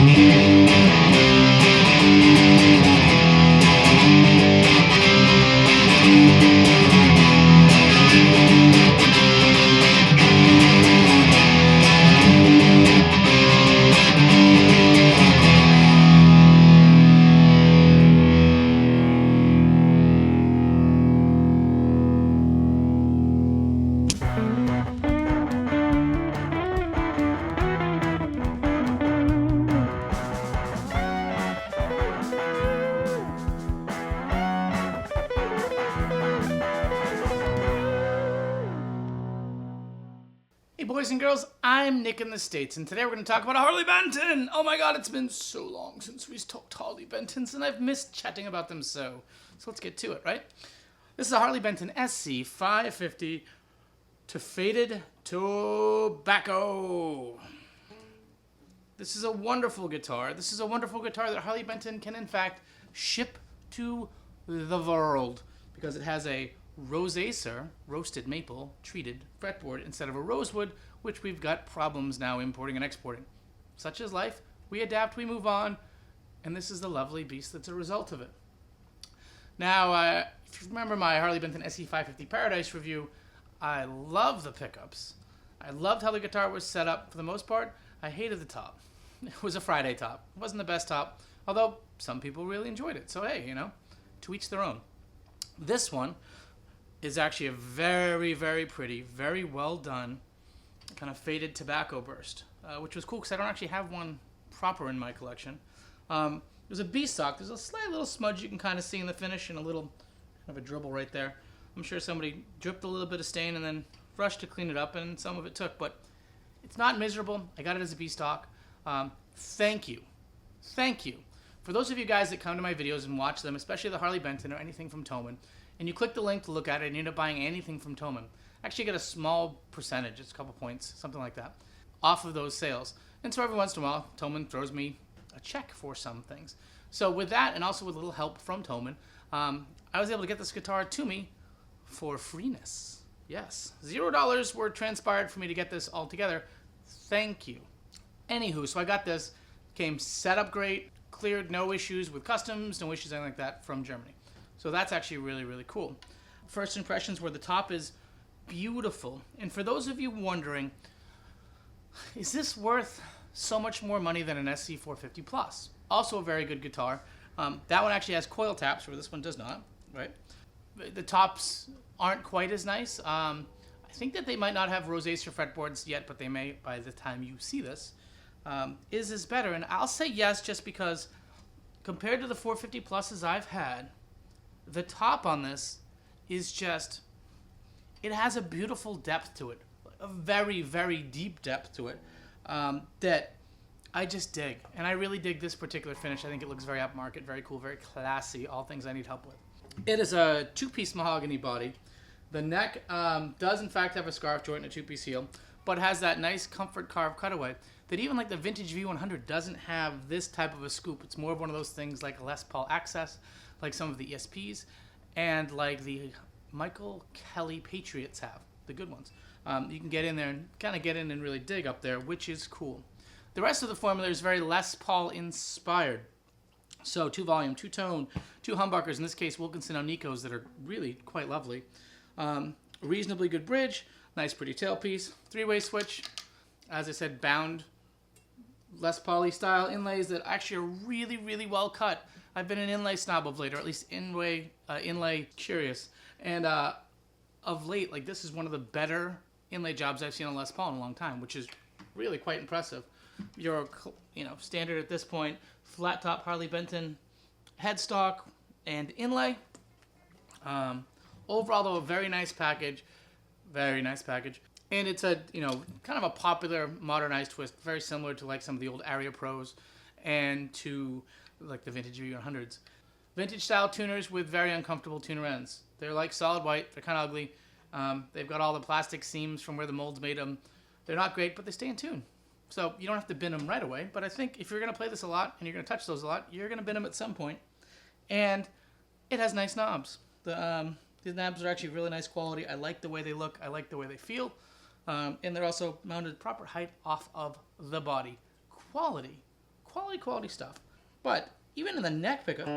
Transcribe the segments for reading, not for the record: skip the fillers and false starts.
Hey boys and girls, I'm Nick in the States, and today we're going to talk about a Harley Benton! Oh my god, it's been so long since we've talked Harley Bentons, and I've missed chatting about them so let's get to it, right? This is a Harley Benton SC 550 to Faded Tobacco. This is a wonderful guitar. This is a wonderful guitar that Harley Benton can in fact ship to the world because it has a rosacer, roasted maple, treated fretboard instead of a rosewood, which we've got problems now importing and exporting. Such is life. We adapt, we move on, and this is the lovely beast that's a result of it. Now, if you remember my Harley Benton SE 550 Paradise review, I love the pickups. I loved how the guitar was set up for the most part. I hated the top. It was a Friday top. It wasn't the best top, although some people really enjoyed it. So hey, to each their own. This one is actually a very, very pretty, very well done kind of faded tobacco burst, which was cool because I don't actually have one proper in my collection. There's a B-stock. There's a slight little smudge you can kind of see in the finish and a little kind of a dribble right there. I'm sure somebody dripped a little bit of stain and then rushed to clean it up, and some of it took, but it's not miserable. I got it as a B-stock. Thank you. Thank you. For those of you guys that come to my videos and watch them, especially the Harley Benton or anything from Thomann, and you click the link to look at it and you end up buying anything from Thomann, actually get a small percentage, just a couple points, something like that, off of those sales. And so every once in a while, Thomann throws me a check for some things. So with that, and also with a little help from Thomann, I was able to get this guitar to me for freeness. Yes, $0 were transpired for me to get this all together. Thank you. Anywho, so I got this, came set up great, cleared, no issues with customs, no issues, anything like that from Germany. So that's actually really, really cool. First impressions were the top is beautiful. And for those of you wondering, is this worth so much more money than an SC450 Plus? Also a very good guitar. That one actually has coil taps, where this one does not, right? The tops aren't quite as nice. I think that they might not have rosacer fretboards yet, but they may by the time you see this. Is better, and I'll say yes just because compared to the 450 Pluses I've had, the top on this is just, it has a beautiful depth to it, a very, very deep depth to it, that I just dig. And I really dig this particular finish. I think it looks very upmarket, very cool, very classy, all things I need help with. It is a two-piece mahogany body. The neck does in fact have a scarf joint and a two-piece heel, but has that nice comfort carved cutaway that even like the vintage V100 doesn't have this type of a scoop. It's more of one of those things like a Les Paul Access, like some of the ESPs, and like the Michael Kelly Patriots have, the good ones. You can get in there and kind of get in and really dig up there, which is cool. The rest of the formula is very Les Paul inspired. So 2-volume, 2-tone, 2 humbuckers, in this case Wilkinson Alnicos that are really quite lovely. Reasonably good bridge, nice pretty tailpiece, 3-way switch, as I said, bound Les Paul style inlays that actually are really, really well cut. I've been an inlay snob of late, or at least inlay curious. And of late, like, this is one of the better inlay jobs I've seen on Les Paul in a long time, which is really quite impressive. Your, standard at this point, flat top Harley Benton headstock and inlay. Overall, though, a very nice package. Very nice package. And it's a, kind of a popular modernized twist, very similar to like some of the old Aria Pros and to like the vintage V100s. Vintage style tuners with very uncomfortable tuner ends. They're like solid white, they're kind of ugly. They've got all the plastic seams from where the molds made them. They're not great, but they stay in tune. So you don't have to bin them right away, but I think if you're going to play this a lot and you're going to touch those a lot, you're going to bin them at some point. And it has nice knobs. The knobs are actually really nice quality. I like the way they look. I like the way they feel. And they're also mounted proper height off of the body. Quality. Quality stuff. But even in the neck pickup,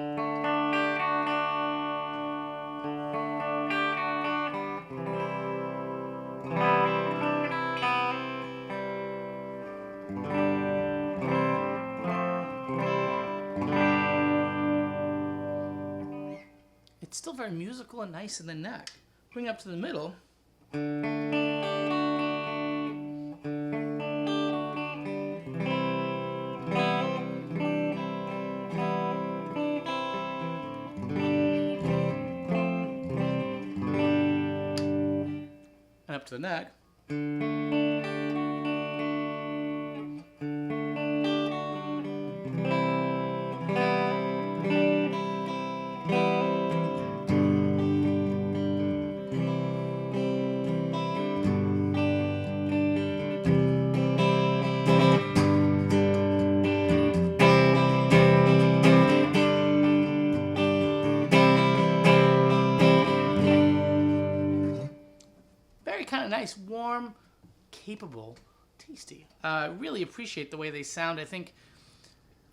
it's still very musical and nice in the neck. Bring it up to the middle. And up to the neck. Kind of nice, warm, capable, tasty. Really appreciate the way they sound. I think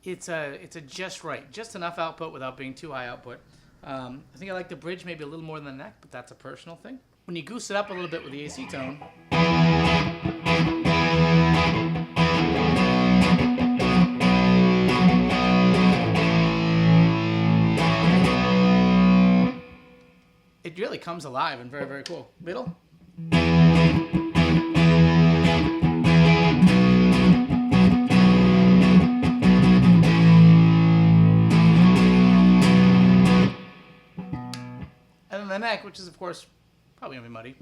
it's a just right, just enough output without being too high output. I think I like the bridge maybe a little more than the neck, but that's a personal thing. When you goose it up a little bit with the AC tone, it really comes alive and very, very cool. Middle. And then the neck, which is, of course, probably going to be muddy.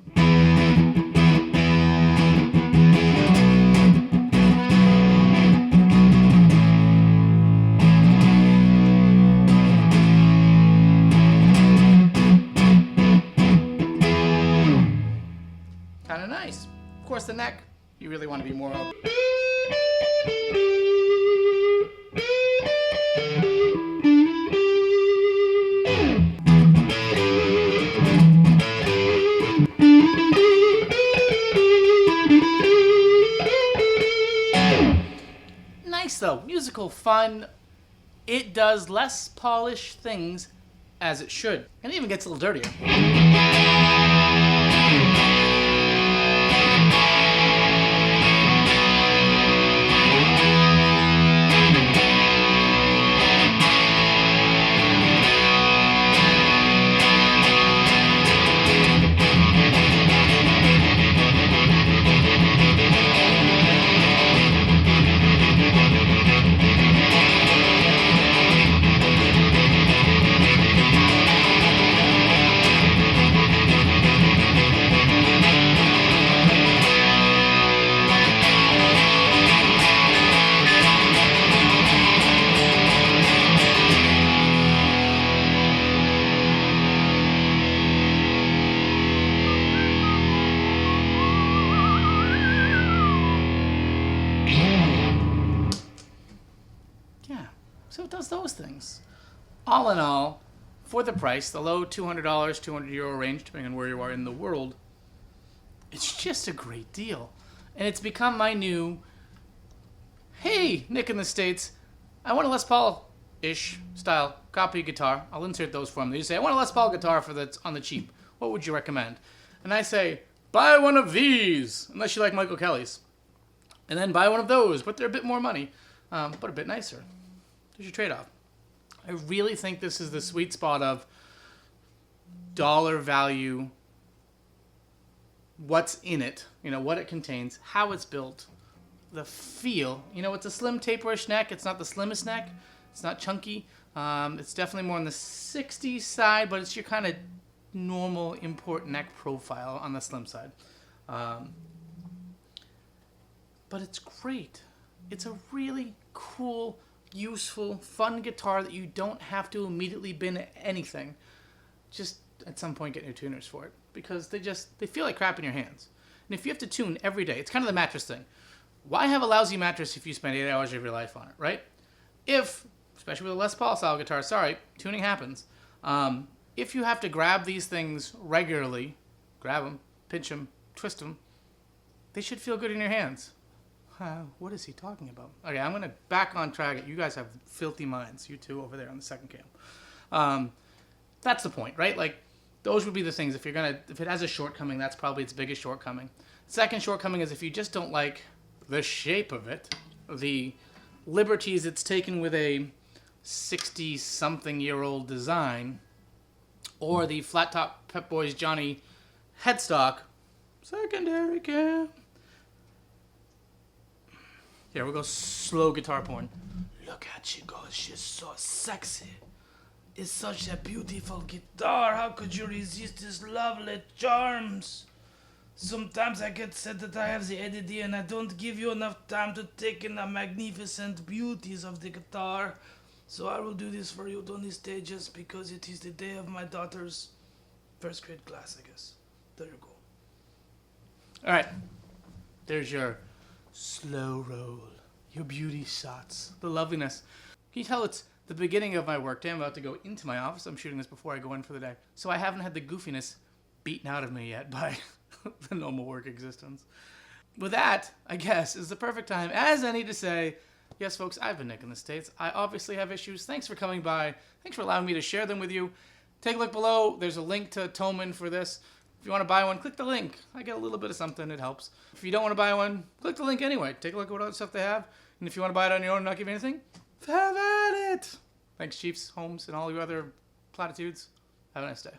Kind of nice. Of course, the neck, you really want to be more open. Nice though, musical, fun. It does less polished things as it should. And it even gets a little dirtier. So it does those things. All in all, for the price, the low $200, €200 range, depending on where you are in the world, it's just a great deal. And it's become my new, hey, Nick in the States, I want a Les Paul-ish style copy guitar. I'll insert those for them. They say, I want a Les Paul guitar for that's on the cheap. What would you recommend? And I say, buy one of these, unless you like Michael Kelly's. And then buy one of those, but they're a bit more money, but a bit nicer. There's your trade-off. I really think this is the sweet spot of dollar value, what's in it, what it contains, how it's built, the feel. It's a slim taperish neck. It's not the slimmest neck. It's not chunky. It's definitely more on the 60s side, but it's your kind of normal import neck profile on the slim side. But it's great. It's a really cool, useful, fun guitar that you don't have to immediately bin anything. Just at some point get new tuners for it, because they feel like crap in your hands. And if you have to tune every day, it's kind of the mattress thing. Why have a lousy mattress if you spend 8 hours of your life on it, right? Especially with a Les Paul style guitar, sorry, tuning happens. If you have to grab these things regularly, grab them, pinch them, twist them, they should feel good in your hands. What is he talking about? Okay, I'm going to back on track. You guys have filthy minds, you two over there on the second cam. That's the point, right? Like, those would be the things. If it has a shortcoming, that's probably its biggest shortcoming. Second shortcoming is if you just don't like the shape of it, the liberties it's taken with a 60-something-year-old design, or the flat top Pep Boys Johnny headstock, secondary cam. Here, we'll go slow guitar porn. Look at she goes, she's so sexy. It's such a beautiful guitar. How could you resist his lovely charms? Sometimes I get said that I have the ADD and I don't give you enough time to take in the magnificent beauties of the guitar. So I will do this for you on these stages because it is the day of my daughter's first grade class, I guess. There you go. Alright. There's your slow roll. Your beauty shots. The loveliness. Can you tell it's the beginning of my work day? I'm about to go into my office. I'm shooting this before I go in for the day. So I haven't had the goofiness beaten out of me yet by the normal work existence. With that, I guess, is the perfect time as any to say, yes, folks, I've been Nick in the States. I obviously have issues. Thanks for coming by. Thanks for allowing me to share them with you. Take a look below. There's a link to Toman for this. If you want to buy one, click the link. I get a little bit of something. It helps. If you don't want to buy one, click the link anyway. Take a look at what other stuff they have. And if you want to buy it on your own and not give you anything, have at it. Thanks, Chiefs, Holmes, and all your other platitudes. Have a nice day.